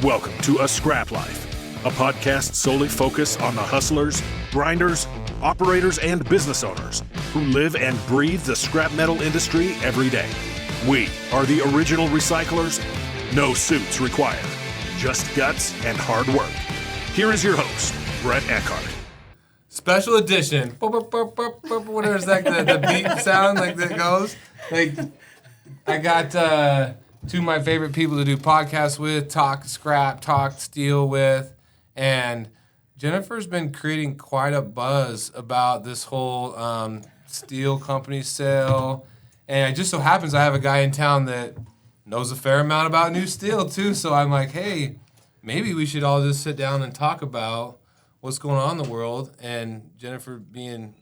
Welcome to A Scrap Life, a podcast solely focused on the hustlers, grinders, operators, and business owners who live and breathe the scrap metal industry every day. We are the original recyclers. No suits required, just guts and hard work. Here is your host, Brett Eckhart. Special edition. Whatever is that, the beep sound like that goes. Like, I got two of my favorite people to do podcasts with, talk scrap, talk steel with, and Jennifer's been creating quite a buzz about this whole steel company sale. And it just so happens I have a guy in town that knows a fair amount about new steel too. So I'm like, hey, maybe we should all just sit down and talk about what's going on in the world. And Jennifer being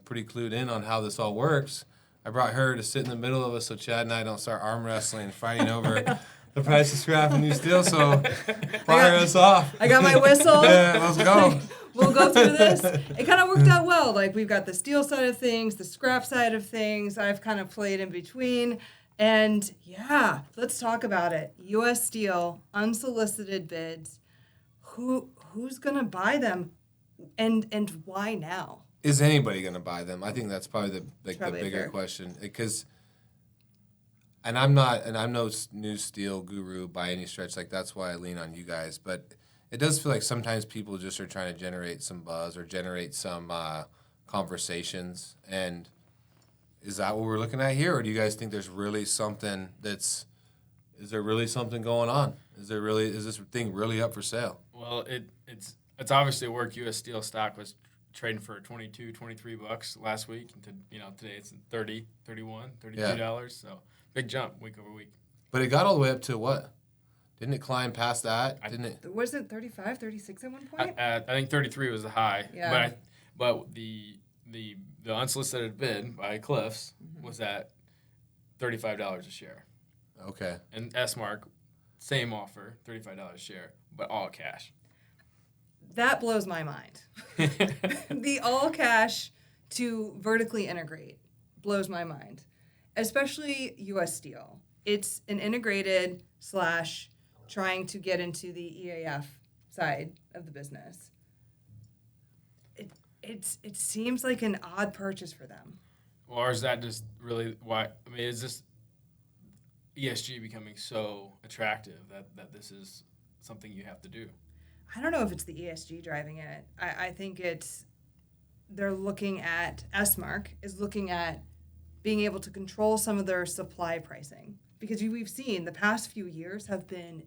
pretty clued in on how this all works, I brought her to sit in the middle of us so Chad and I don't start arm wrestling and fighting over the price of scrap and new steel. So fire us off. I got my whistle. Yeah, let's go. We'll go through this. It kind of worked out well. Like, we've got the steel side of things, the scrap side of things. I've kind of played in between. And yeah, let's talk about it. U.S. Steel, unsolicited bids. Who's going to buy them and why now? Is anybody going to buy them? I think that's probably the bigger fair question. Because, I'm no new steel guru by any stretch. Like, that's why I lean on you guys. But it does feel like sometimes people just are trying to generate some buzz or generate some conversations. And is that what we're looking at here, or do you guys think there's really something is there really something going on? Is this thing really up for sale? Well, it's obviously work. U.S. Steel stock was trading for $23 last week. And today it's $30, $31, $32. So big jump week over week. But it got all the way up to what? Didn't it climb past that? Didn't it? Was it 35, 36 at one point? I think 33 was the high. Yeah. But the unsolicited bid by Cliffs was at $35 a share. Okay. And S-Mark, same offer, $35 a share, but all cash. That blows my mind. The all cash to vertically integrate blows my mind, especially U.S. Steel. It's an integrated / trying to get into the EAF side of the business. It seems like an odd purchase for them. Well, or is that just really why? I mean, is this ESG becoming so attractive that this is something you have to do? I don't know if it's the ESG driving it. I think they're looking at, S-Mark is looking at being able to control some of their supply pricing. Because we've seen the past few years have been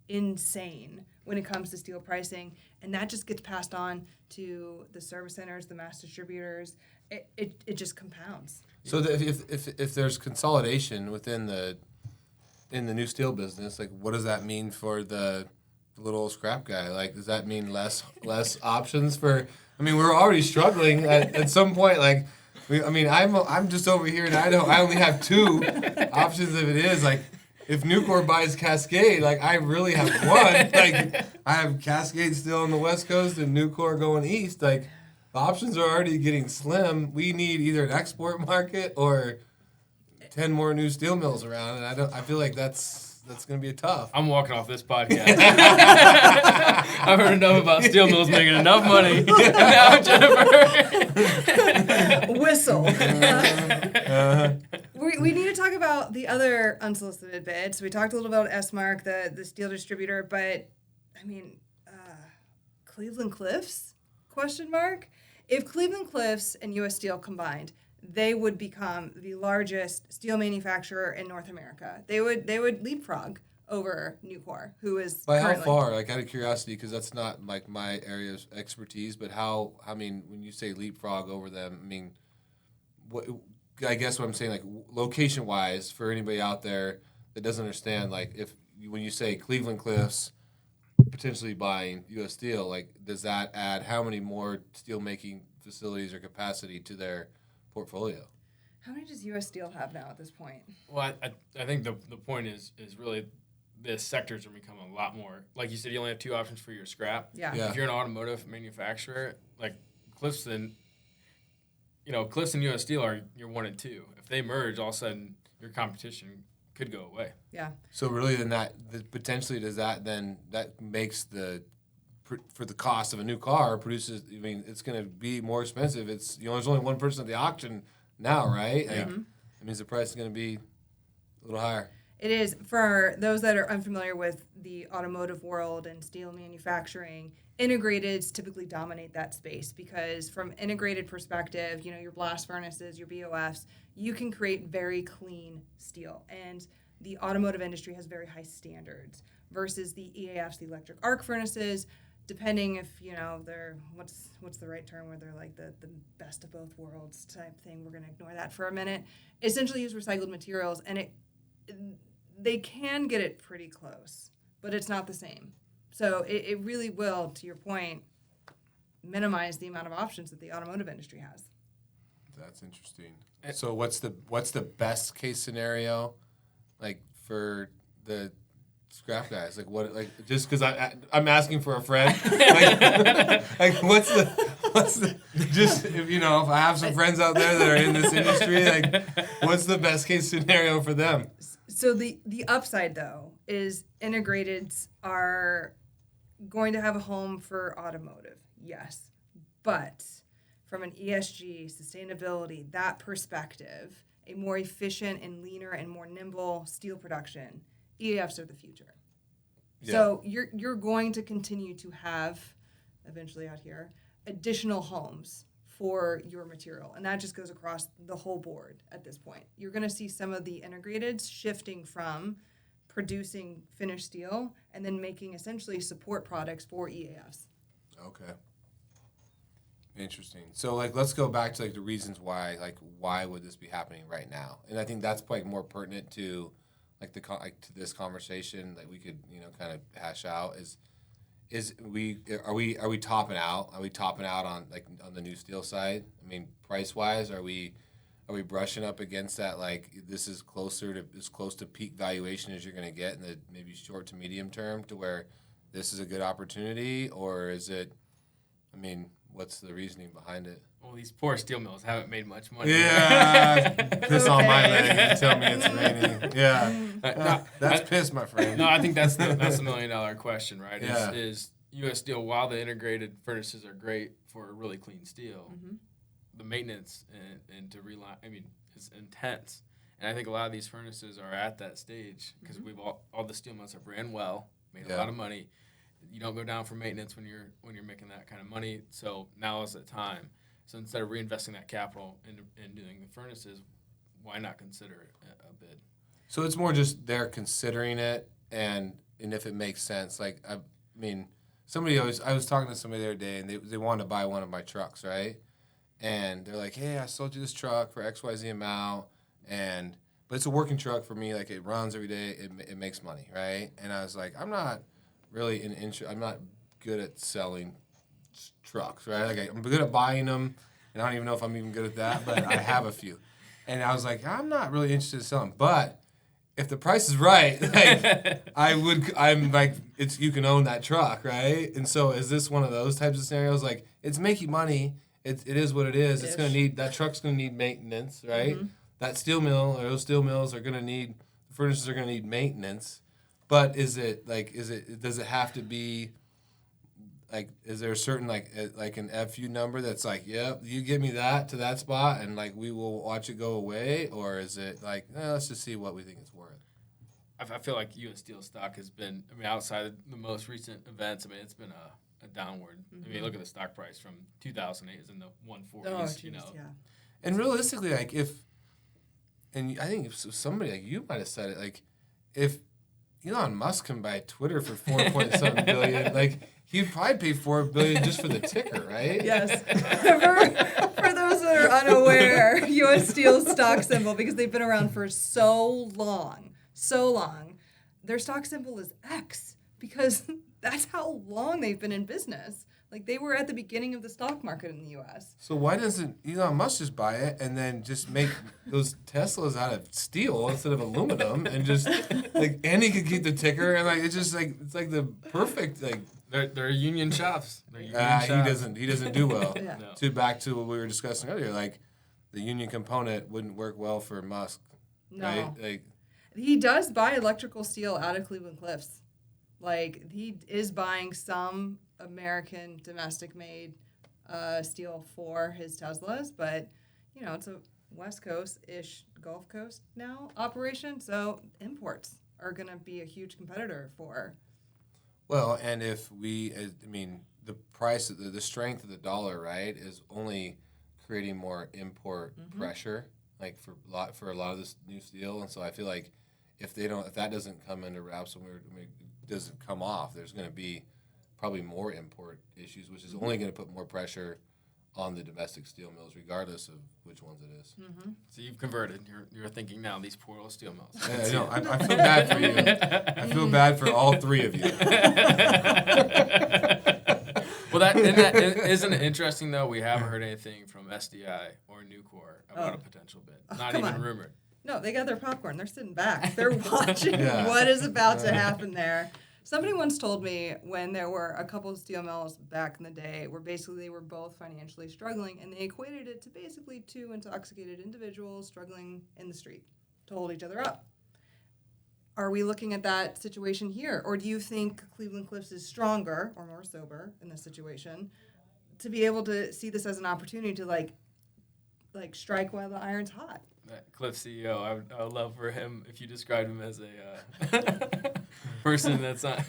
insane when it comes to steel pricing, and that just gets passed on to the service centers, the mass distributors. It just compounds. So if there's consolidation in the new steel business, like, what does that mean for the little old scrap guy? Like, does that mean less options for? I mean, we're already struggling at some point. Like, I'm just over here in Idaho. I only have two options. If it is like, if Nucor buys Cascade, like, I really have one. Like, I have Cascade still on the West Coast and Nucor going east. Like, the options are already getting slim. We need either an export market or 10 more new steel mills around, and I feel like that's going to be tough. I'm walking off this podcast. I've heard enough about steel mills making enough money. Now, Jennifer. Whistle. We need to talk about the other unsolicited bids. We talked a little about S-Mark, the steel distributor, but, I mean, Cleveland Cliffs, ? If Cleveland Cliffs and U.S. Steel combined, they would become the largest steel manufacturer in North America. They would leapfrog over Nucor, who is by currently. How far? Like, out of curiosity, because that's not like my area of expertise. But how? I mean, when you say leapfrog over them, I mean, what? I guess what I'm saying, like, location wise, for anybody out there that doesn't understand, like, when you say Cleveland Cliffs potentially buying U.S. Steel, like, does that add how many more steel making facilities or capacity to their portfolio? How many does U.S. Steel have now at this point? Well, I think the point is really the sectors are becoming a lot more. Like you said, you only have two options for your scrap. Yeah. If you're an automotive manufacturer, like Cliffs and U.S. Steel are your 1 and 2. If they merge, all of a sudden your competition could go away. Yeah. So really, then potentially that makes for the cost of a new car produces. I mean, it's going to be more expensive. It's there's only one person at the auction now, right? Like, it means the price is going to be a little higher. It is. For those that are unfamiliar with the automotive world and steel manufacturing, integrateds typically dominate that space because from integrated perspective, your blast furnaces, your BOFs, you can create very clean steel. And the automotive industry has very high standards versus the EAFs, the electric arc furnaces, depending if, they're, what's the right term where they're like the best of both worlds type thing. We're going to ignore that for a minute. Essentially use recycled materials, and they can get it pretty close, but it's not the same. So it really will, to your point, minimize the amount of options that the automotive industry has. That's interesting. So what's the best case scenario, like for the scrap guys? Like what? Like just because I'm asking for a friend. like what's the just if I have some friends out there that are in this industry, like what's the best case scenario for them? So the upside though is integrateds are going to have a home for automotive, yes, but from an ESG, sustainability, that perspective, a more efficient and leaner and more nimble steel production, EAFs are the future. Yeah. So you're going to continue to have, eventually out here, additional homes for your material. And that just goes across the whole board at this point. You're going to see some of the integrateds shifting from producing finished steel and then making essentially support products for EAFs. Okay. Interesting. So, let's go back to, the reasons why, why would this be happening right now? And I think that's probably more pertinent to, to this conversation that we could, kind of hash out are we topping out? Are we topping out on the new steel side? I mean, price wise, are we brushing up against that? This is close to peak valuation as you're going to get in the maybe short to medium term, to where this is a good opportunity, or is it? I mean, what's the reasoning behind it? Well, these poor steel mills haven't made much money. Yeah, piss on my leg and tell me it's raining. Yeah, that's piss, my friend. No, I think that's the $1 million question, right? Yeah. Is U.S. Steel, while the integrated furnaces are great for really clean steel, the maintenance and to reline, is intense. And I think a lot of these furnaces are at that stage because we've all the steel mills have ran well, made a lot of money. You don't go down for maintenance when you're making that kind of money. So now is the time. So instead of reinvesting that capital in doing the furnaces, why not consider a bid? So it's more just they're considering it, and if it makes sense. I was talking to somebody the other day, and they wanted to buy one of my trucks, right? And they're like, hey, I sold you this truck for XYZ amount, but it's a working truck for me. It runs every day. It makes money, right? And I was like, I'm not really I'm not good at selling trucks, right? I'm good at buying them, and I don't even know if I'm even good at that, but I have a few. And I was like, I'm not really interested in selling, but if the price is right, you can own that truck, right? And so is this one of those types of scenarios? It's making money. It is what it is. It's going to need, that truck's going to need maintenance, right? Mm-hmm. That steel mill or those steel mills are going to need, the furnaces are going to need maintenance. But does it have to be, is there a certain, an FU number that's yep, you give me that to that spot and, we will watch it go away? Or is it let's just see what we think it's worth? I feel like U.S. Steel stock has been, outside of the most recent events, it's been a downward. Mm-hmm. Look at the stock price from 2008 is in the 140s, Oh, geez, yeah. And realistically, and I think if somebody you might have said it, if Elon Musk can buy Twitter for $4.7 billion, he'd probably pay $4 billion just for the ticker, right? Yes. For those that are unaware, U.S. Steel's stock symbol, because they've been around for so long, their stock symbol is X, because that's how long they've been in business. They were at the beginning of the stock market in the U.S. So why doesn't Elon Musk just buy it and then just make those Teslas out of steel instead of aluminum and just and he could keep the ticker and it's just it's the perfect They're union shops. He doesn't do well. Yeah. No. Back to what we were discussing earlier, the union component wouldn't work well for Musk. No. Right? He does buy electrical steel out of Cleveland Cliffs. Like, he is buying some American domestic-made steel for his Teslas, but, you know, it's a West Coast-ish Gulf Coast now operation, so imports are going to be a huge competitor for. Well, and if the price, the strength of the dollar, right, is only creating more import pressure, like for a lot of this new steel, and so I feel like if that doesn't come into wraps and it doesn't come off, there's going to be probably more import issues, which is only going to put more pressure on the domestic steel mills, regardless of which ones it is. So you've converted. You're thinking now these poor little steel mills. Yeah, I know. I feel bad for you. I feel bad for all three of you. Well, that isn't it interesting though? We haven't heard anything from SDI or Nucor about a potential bid. Not even rumored. No, they got their popcorn. They're sitting back. They're watching Yeah. what is about to happen there. Somebody once told me when there were a couple of steel mills back in the day where basically they were both financially struggling, and they equated it to basically two intoxicated individuals struggling in the street to hold each other up. Are we looking at that situation here? Or do you think Cleveland Cliffs is stronger or more sober in this situation to be able to see this as an opportunity to like strike while the iron's hot? That Cliff CEO, I would love for him if you described him as a person that's not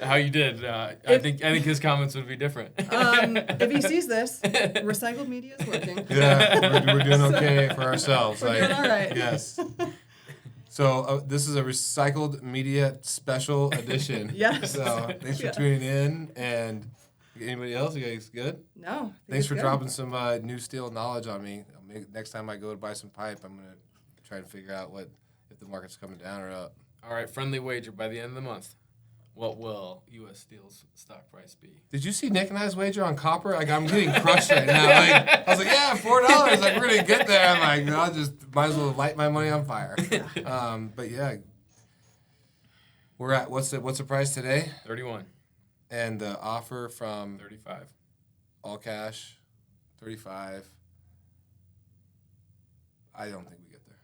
how you did. I think his comments would be different. If he sees this, recycled media is working. Yeah, we're doing okay for ourselves. We're doing all right. Yes. So this is a recycled media special edition. Yes. So thanks for tuning in. And anybody else? You guys good? No. I think Thanks it's for good. dropping some new steel knowledge on me. Next time I go to buy some pipe, I'm gonna try and figure out if the market's coming down or up. All right, friendly wager by the end of the month. What will U.S. Steel's stock price be? Did you see Nick and I's wager on copper? Like, I'm getting crushed right now. Like, I was like, yeah, $4. Like, we're gonna get there. I'm like, no, I'll just might as well light my money on fire. But yeah, we're at what's the price today? 31. And the offer from 35. all cash, 35. I don't think we get there.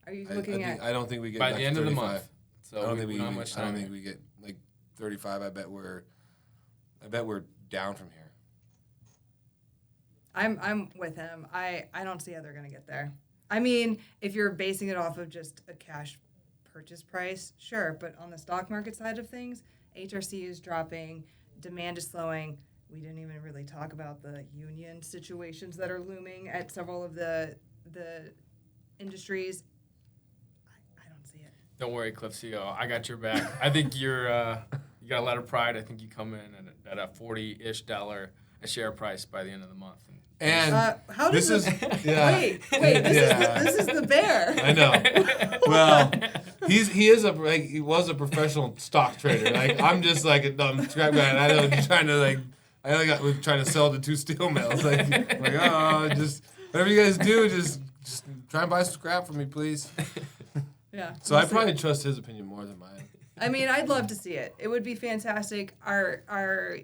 Are you looking at? I don't think we get By back the to end of the 35. month. So I don't we think we. don't have much I don't time. think we get like 35. I bet we're down from here. I'm with him. I don't see how they're gonna get there. I mean, if you're basing it off of just a cash purchase price, sure. But on the stock market side of things, HRC is dropping, demand is slowing. We didn't even really talk about the union situations that are looming at several of the industries. I don't see it. Don't worry, Cliff CEO. I got your back. I think you got a lot of pride. I think you come in at a $40-ish a share price by the end of the month. And how does this is yeah. wait? This is the bear. I know. Well, he was a professional stock trader. Like, I'm just like a dumb scrap guy, and I know we're trying to sell the two steel mills. Just whatever you guys do, just try and buy some scrap for me, please. Yeah. So I probably trust his opinion more than mine. I mean, I'd love to see it. It would be fantastic. Our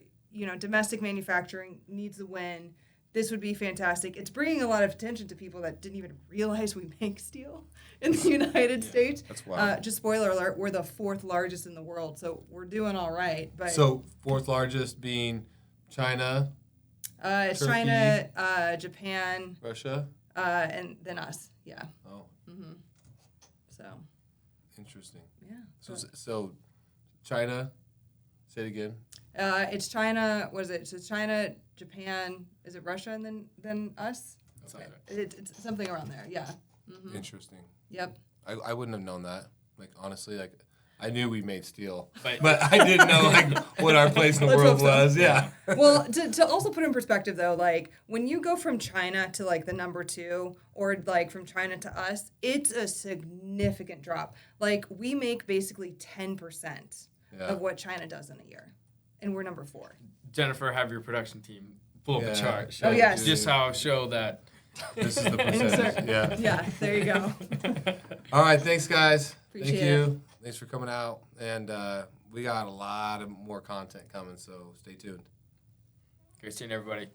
domestic manufacturing needs a win. This would be fantastic. It's bringing a lot of attention to people that didn't even realize we make steel in the United States. That's wild. Just spoiler alert, we're the 4th largest in the world, so we're doing all right. But So 4th largest being China, it's Turkey, China, Japan, Russia. and then us. Yeah. Oh, So interesting. yeah. So China, say it again. It's China. What is it? So it's China, Japan. Is it Russia and then us? That's Okay. okay. It's something around there. Yeah. Interesting. Yep. I wouldn't have known that. Like, honestly, like, I knew we made steel, But- but I didn't know like what our place in the Let's world hope so. was. Yeah. Well, to also put in perspective though, like when you go from China to like the number 2 or like from China to us, it's a significant drop. Like we make basically 10% of what China does in a year. And we're number 4. Jennifer, have your production team pull up a chart. Oh, yes. Just show that. This is the percentage. Yeah. Yeah, there you go. All right. Thanks, guys. Appreciate Thank you. Thanks for coming out. And we got a lot of more content coming, so stay tuned. Great seeing everybody.